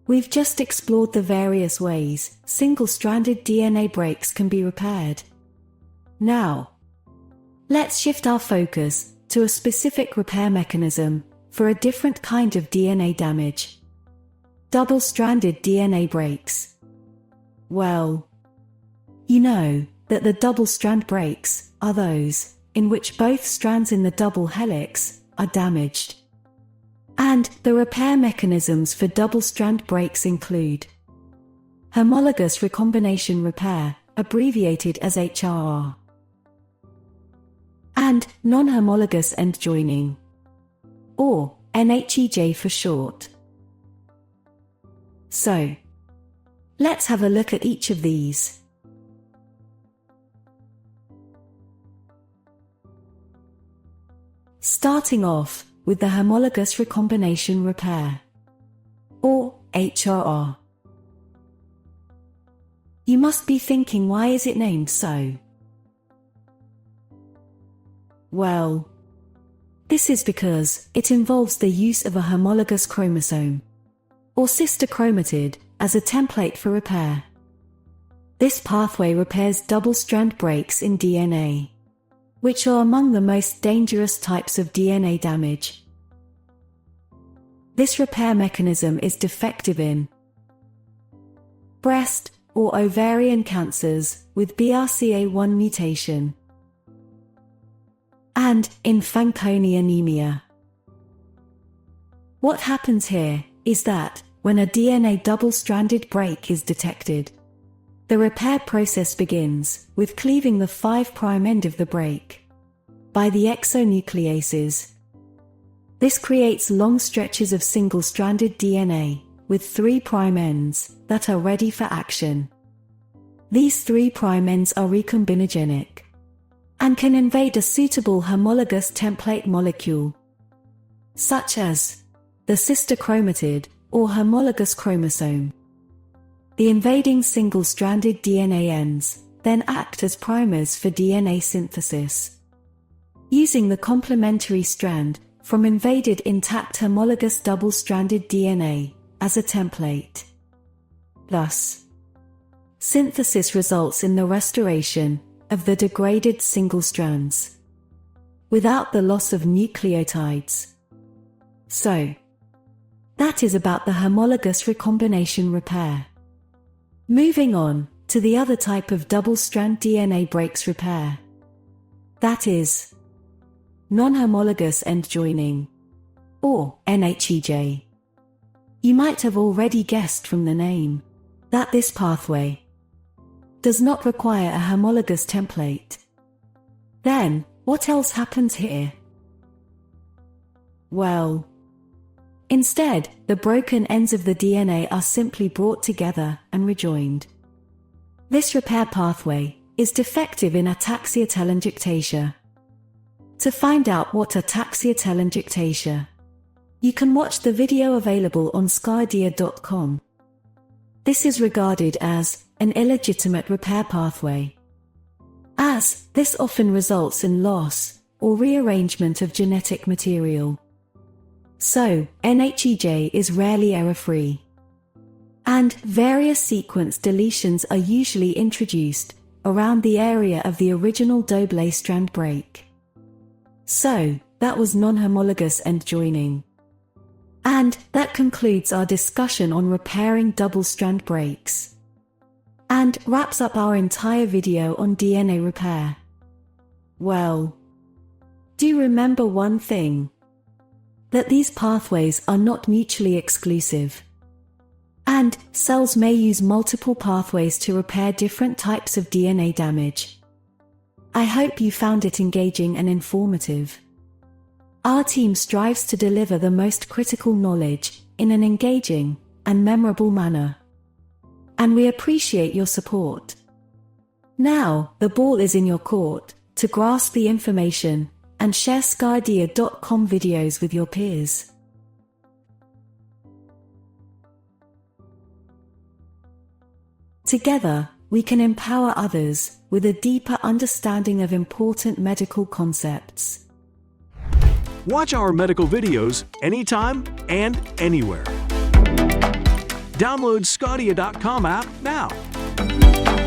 We've just explored the various ways single-stranded DNA breaks can be repaired. Now, let's shift our focus to a specific repair mechanism for a different kind of DNA damage. Double-stranded DNA breaks. Well, you know that the double-strand breaks are those in which both strands in the double helix are damaged. And the repair mechanisms for double-strand breaks include homologous recombination repair, abbreviated as HRR, and non-homologous end joining, or NHEJ for short. So, let's have a look at each of these. Starting off with the homologous recombination repair, or HRR. You must be thinking, why is it named so? Well, this is because it involves the use of a homologous chromosome, or sister chromatid, as a template for repair. This pathway repairs double-strand breaks in DNA, which are among the most dangerous types of DNA damage. This repair mechanism is defective in breast or ovarian cancers with BRCA1 mutation, and in Fanconi anemia. What happens here is that, when a DNA double-stranded break is detected, the repair process begins with cleaving the 5' end of the break by the exonucleases. This creates long stretches of single-stranded DNA with 3' ends that are ready for action. These 3' ends are recombinogenic and can invade a suitable homologous template molecule, such as the sister chromatid or homologous chromosome. The invading single-stranded DNA ends then act as primers for DNA synthesis, using the complementary strand from invaded intact homologous double-stranded DNA as a template. Thus, synthesis results in the restoration of the degraded single strands, without the loss of nucleotides. So, that is about the homologous recombination repair. Moving on to the other type of double-strand DNA breaks repair. That is non-homologous end joining, or NHEJ. You might have already guessed from the name that this pathway does not require a homologous template. Then, what else happens here? Well, instead, the broken ends of the DNA are simply brought together and rejoined. This repair pathway is defective in ataxia-telangiectasia. To find out what ataxia-telangiectasia, you can watch the video available on sqadia.com. This is regarded as an illegitimate repair pathway, as this often results in loss or rearrangement of genetic material. So, NHEJ is rarely error-free, and various sequence deletions are usually introduced around the area of the original double-strand break. So, that was non-homologous end joining. And that concludes our discussion on repairing double-strand breaks, and wraps up our entire video on DNA repair. Well, do remember one thing: that these pathways are not mutually exclusive, and cells may use multiple pathways to repair different types of DNA damage. I hope you found it engaging and informative. Our team strives to deliver the most critical knowledge in an engaging and memorable manner, and we appreciate your support. Now, the ball is in your court to grasp the information and share sqadia.com videos with your peers. Together, we can empower others with a deeper understanding of important medical concepts. Watch our medical videos anytime and anywhere. Download sqadia.com app now.